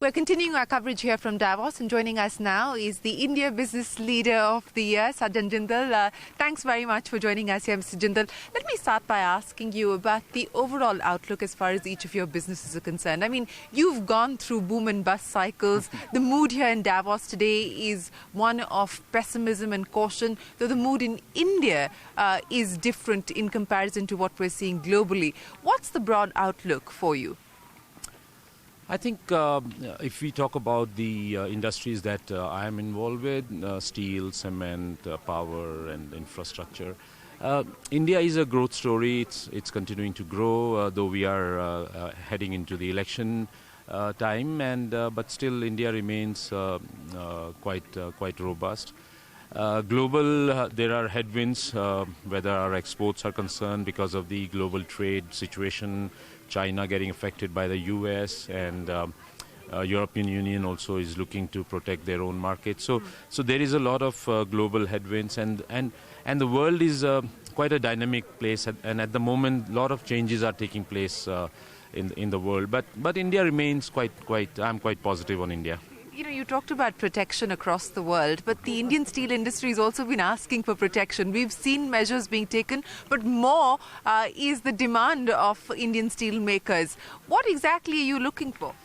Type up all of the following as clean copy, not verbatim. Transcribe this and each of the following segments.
We're continuing our coverage here from Davos, and joining us now is the India Business Leader of the Year, Sajjan Jindal. Thanks very much for joining us here, Mr. Jindal. Let me start by asking you about the overall outlook as far as each of your businesses are concerned. I mean, you've gone through boom and bust cycles. The mood here in Davos today is one of pessimism and caution, though the mood in India is different in comparison to what we're seeing globally. What's the broad outlook for you? I think if we talk about the industries that I am involved with, steel, cement, power and infrastructure, India is a growth story. It's continuing to grow, though we are heading into the election time, but still India remains quite robust. Global, there are headwinds, whether our exports are concerned because of the global trade situation, China getting affected by the US, and European Union also is looking to protect their own market. So there is a lot of global headwinds, and the world is quite a dynamic place, and at the moment, a lot of changes are taking place in the world. But India remains I'm quite positive on India. You know, you talked about protection across the world, but the Indian steel industry has also been asking for protection. We've seen measures being taken, but more is the demand of Indian steel makers. What exactly are you looking for?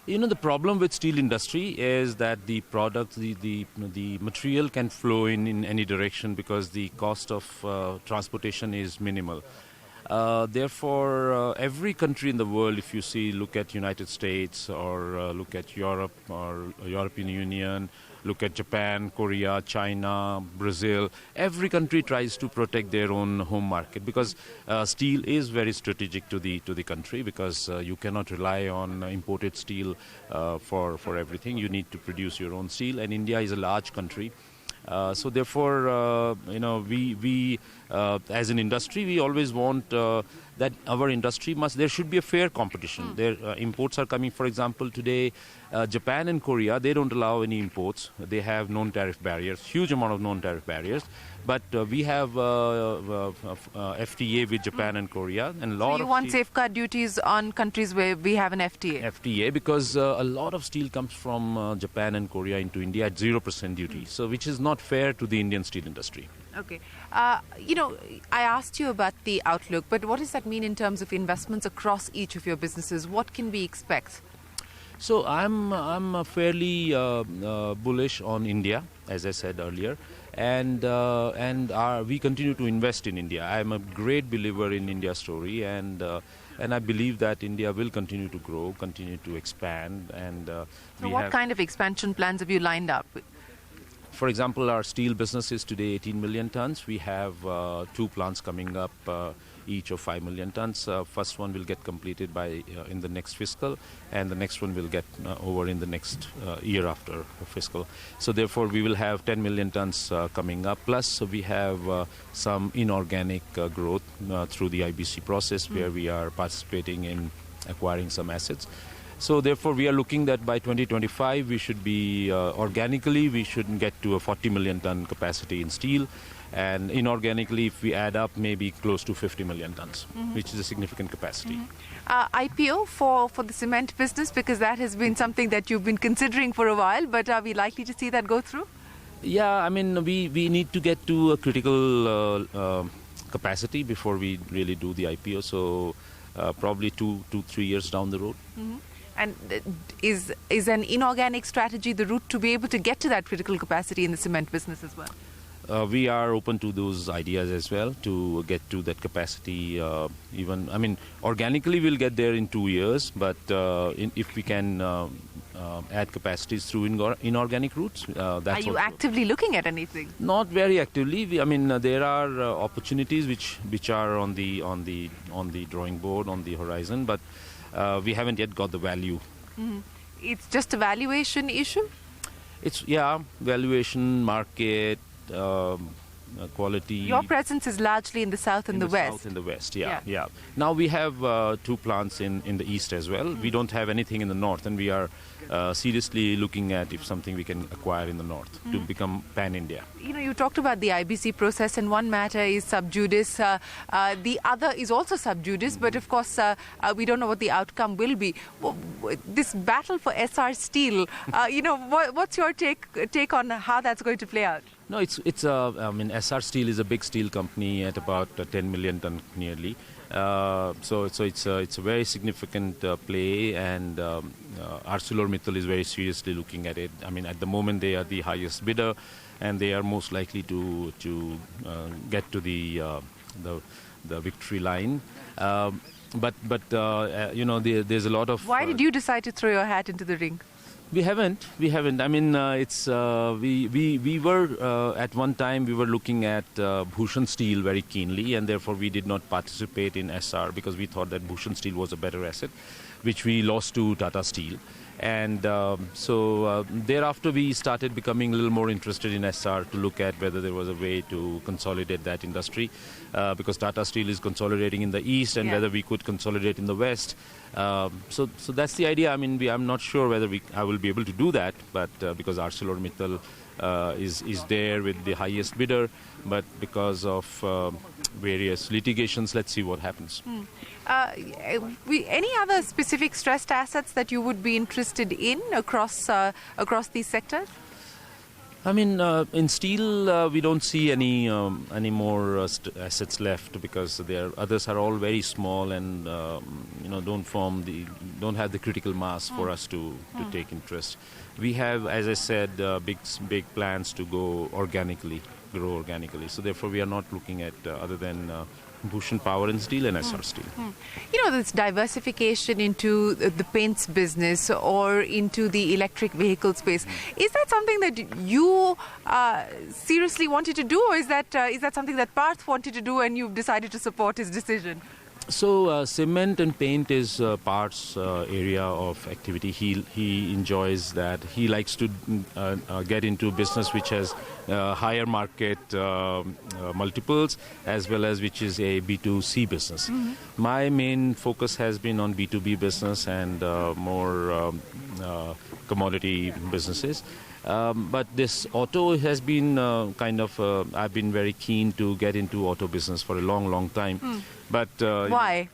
You know, the problem with steel industry is that the product, the material can flow in any direction because the cost of transportation is minimal. Therefore, every country in the world, if you look at United States or look at Europe or European Union, look at Japan, Korea, China, Brazil, every country tries to protect their own home market because steel is very strategic to the country, because you cannot rely on imported steel for everything. You need to produce your own steel, and India is a large country. So therefore, we as an industry, we always want that our industry there should be a fair competition. Their imports are coming, for example, today, Japan and Korea, they don't allow any imports. They have non-tariff barriers, huge amount of non-tariff barriers. But we have FTA with Japan and Korea. And so you want safeguard duties on countries where we have an FTA? FTA, because a lot of steel comes from Japan and Korea into India at 0% duty, so which is not fair to the Indian steel industry. Okay. I asked you about the outlook, but what does that mean in terms of investments across each of your businesses? What can we expect? So I'm fairly bullish on India, as I said earlier, and we continue to invest in India. I'm a great believer in India's story, and I believe that India will continue to grow, continue to expand. And so what kind of expansion plans have you lined up? For example, our steel business is today 18 million tons. We have 2 plants coming up, each of 5 million tons. First one will get completed in the next fiscal, and the next one will get over in the next year after fiscal. So therefore, we will have 10 million tons coming up. Plus, we have some inorganic growth through the IBC process, where we are participating in acquiring some assets. So therefore, we are looking that by 2025, we should be organically, we should get to a 40 million ton capacity in steel. And inorganically, if we add up, maybe close to 50 million tons, which is a significant capacity. IPO for the cement business, because that has been something that you've been considering for a while, but are we likely to see that go through? Yeah, I mean, we need to get to a critical capacity before we really do the IPO. So probably 2-3 years down the road. And is an inorganic strategy the route to be able to get to that critical capacity in the cement business as well? We are open to those ideas as well, to get to that capacity. Organically we'll get there in 2 years, but if we can add capacities through inorganic routes, that's. Are you actively looking at anything? Not very actively. There are opportunities which are on the drawing board, on the horizon, but we haven't yet got the value. It's just a valuation issue? It's valuation, market, quality. Your presence is largely in the south and the west. South and the west, yeah. Now we have 2 plants in the east as well. We don't have anything in the north, and we are seriously looking at if something we can acquire in the north to become pan-India. You talked about the IBC process, and one matter is sub judice. The other is also sub judice, but of course we don't know what the outcome will be. This battle for SR Steel, what's your take on how that's going to play out? No, SR Steel is a big steel company at about 10 million ton nearly. So it's a very significant play, and ArcelorMittal is very seriously looking at it. I mean, at the moment they are the highest bidder, and they are most likely to get to the victory line. But there's a lot of. Why did you decide to throw your hat into the ring? We haven't. I mean, we were at one time we were looking at Bhushan Steel very keenly, and therefore we did not participate in SR because we thought that Bhushan Steel was a better asset, which we lost to Tata Steel. And so thereafter we started becoming a little more interested in SR to look at whether there was a way to consolidate that industry, because Tata Steel is consolidating in the east, and whether we could consolidate in the west. So that's the idea. I mean, I'm not sure whether I will be able to do that, but because ArcelorMittal is there with the highest bidder, but because of various litigations, let's see what happens. Any other specific stressed assets that you would be interested in across these sectors? I mean, in steel, we don't see any more assets left, because others are all very small and don't have the critical mass for us to take interest. We have, as I said, big plans to grow organically. So therefore, we are not looking at other than Bhushan Power and Steel and SR Steel. This diversification into the paints business or into the electric vehicle space, is that something that you seriously wanted to do, or is that something that Parth wanted to do and you've decided to support his decision? So cement and paint is Parth's area of activity. He enjoys that. He likes to get into business which has higher market multiples, as well as which is a B2C business. My main focus has been on B2B business and more commodity businesses. But this auto has been I've been very keen to get into auto business for a long time. But why?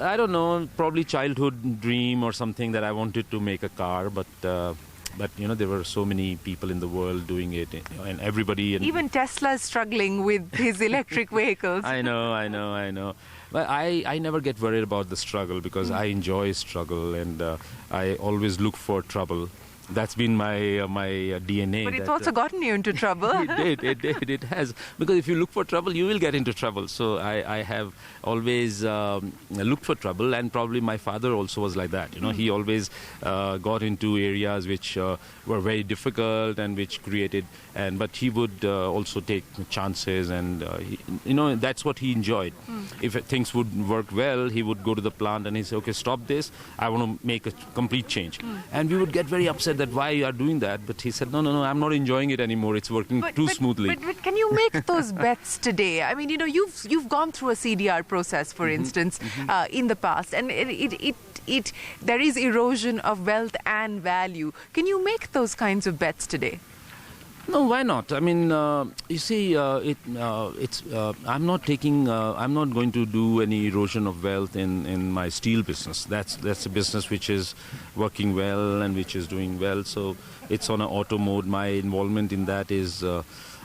I don't know, probably childhood dream or something that I wanted to make a car, but there were so many people in the world doing it, and everybody. Even Tesla is struggling with his electric vehicles. I know. But I never get worried about the struggle, because I enjoy struggle, and I always look for trouble. That's been my DNA. But it's also gotten you into trouble. It has. Because if you look for trouble, you will get into trouble. So I have always looked for trouble, and probably my father also was like that. He always got into areas which were very difficult and which created, but he would also take chances, and that's what he enjoyed. If things would work well, he would go to the plant and he'd say, okay, stop this. I want to make a complete change. And we would get very upset that why you are doing that, but he said, no, I'm not enjoying it anymore. It's working too smoothly. But can you make those bets today? I mean, you've gone through a CDR process, for instance, in the past, and there is erosion of wealth and value. Can you make those kinds of bets today? No, why not? I mean, you see, I'm not going to do any erosion of wealth in my steel business. That's a business which is working well and which is doing well. So it's on an auto mode. My involvement in that is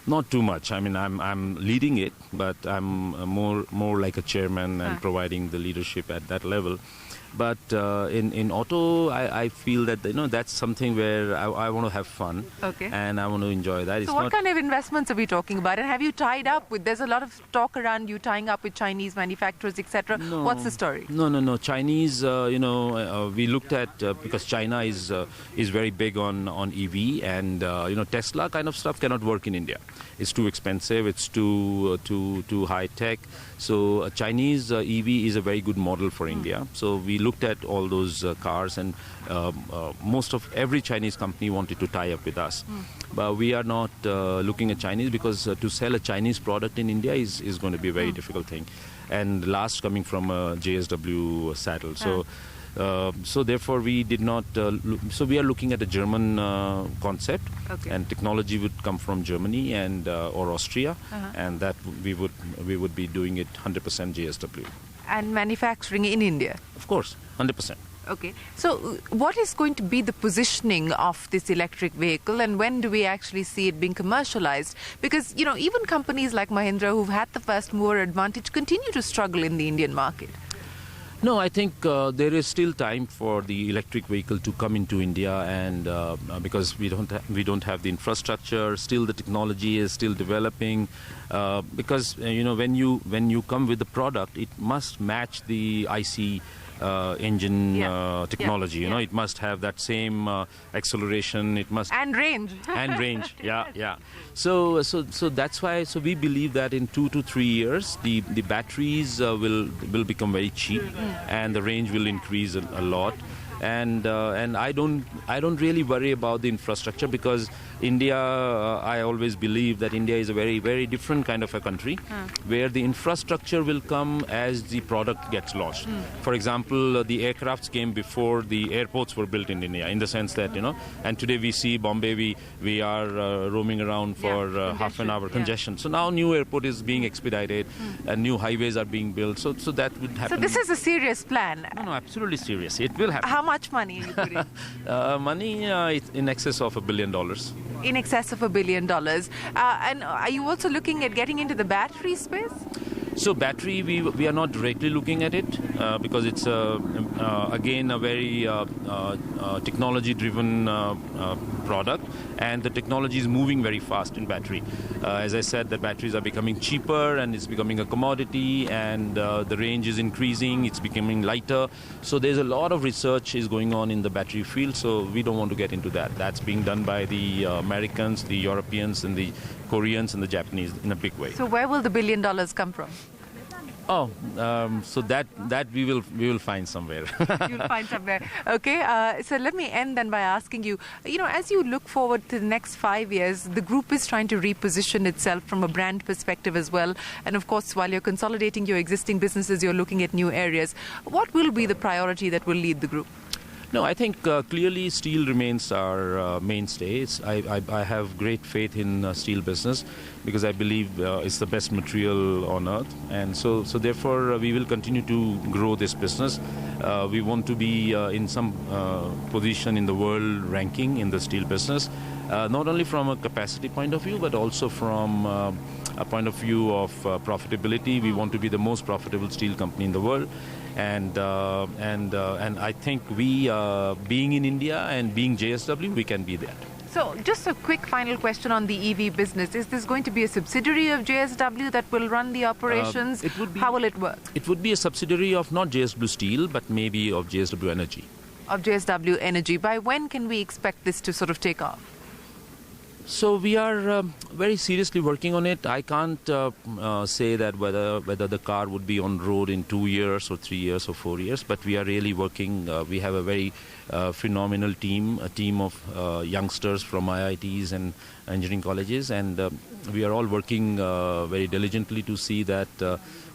not too much. I mean, I'm leading it, but I'm more like a chairman and providing the leadership at that level. But in auto, I feel that that's something where I want to have fun, and I want to enjoy that. So what kind of investments are we talking about? And have you tied up with? There's a lot of talk around you tying up with Chinese manufacturers, etc. No. What's the story? No. Chinese, we looked at because China is very big on EV, and Tesla kind of stuff cannot work in India. It's too expensive. It's too high tech. So Chinese EV is a very good model for India. So we looked at all those cars, and most of every Chinese company wanted to tie up with us. But we are not looking at Chinese, because to sell a Chinese product in India is going to be a very difficult thing. And last coming from a JSW saddle. So therefore we did not, so we are looking at a German concept, and technology would come from Germany and or Austria, and that we would be doing it 100% JSW. And manufacturing in India? Of course, 100%. Okay. So what is going to be the positioning of this electric vehicle, and when do we actually see it being commercialized? Because, you know, even companies like Mahindra, who've had the first mover advantage, continue to struggle in the Indian market. No, I think there is still time for the electric vehicle to come into India, and because we don't have the infrastructure, still the technology is still developing. Because you know, when you come with the product, it must match the IC engine technology. You know, it must have that same acceleration. It must and range. And range. Yeah. So that's why. So we believe that in 2 to 3 years, the batteries will become very cheap, and the range will increase a lot. And I don't really worry about the infrastructure, because India, I always believe that India is a very, very different kind of a country, where the infrastructure will come as the product gets launched. For example, the aircrafts came before the airports were built in India, in the sense that, you know, and today we see Bombay, we are roaming around for half an hour congestion. So now new airport is being expedited, and new highways are being built. So that would happen. So this is a serious plan. No, absolutely serious. It will happen. How much money are you putting? Money it's in excess of $1 billion. In excess of $1 billion. And are you also looking at getting into the battery space? So battery, we are not directly looking at it, because it's again a very technology-driven product, and the technology is moving very fast in battery. As I said, the batteries are becoming cheaper, and it's becoming a commodity, and the range is increasing, it's becoming lighter. So there's a lot of research is going on in the battery field, so we don't want to get into that. That's being done by the Americans, the Europeans, and the Koreans and the Japanese in a big way. So where will the $1 billion come from? So that we will find somewhere. You'll find somewhere. Okay. So let me end then by asking you, you know, as you look forward to the next 5 years, the group is trying to reposition itself from a brand perspective as well. And of course, while you're consolidating your existing businesses, you're looking at new areas. What will be the priority that will lead the group? No, I think clearly steel remains our mainstay. I have great faith in steel business, because I believe it's the best material on earth, and so therefore we will continue to grow this business. We want to be in some position in the world ranking in the steel business, not only from a capacity point of view, but also from a point of view of profitability. We want to be the most profitable steel company in the world. And I think we, being in India and being JSW, we can be that. So just a quick final question on the EV business. Is this going to be a subsidiary of JSW that will run the operations? How will it work? It would be a subsidiary of not JSW Steel, but maybe of JSW Energy. Of JSW Energy. By when can we expect this to sort of take off? So we are very seriously working on it. I can't say that whether the car would be on road in 2 years or 3 years or 4 years, but we are really working. We have a very phenomenal team, a team of youngsters from IITs and engineering colleges, and we are all working very diligently to see that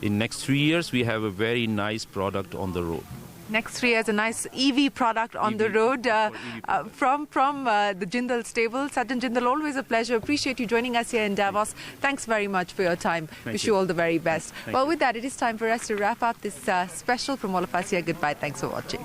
in next 3 years we have a very nice product on the road. Next 3 years, a nice EV product on the road from the Jindal stable. Sajjan Jindal, always a pleasure. Appreciate you joining us here in Davos. Thanks very much for your time. Wish you all the very best. Well, with that, it is time for us to wrap up this special from all of us here. Goodbye. Thanks for watching.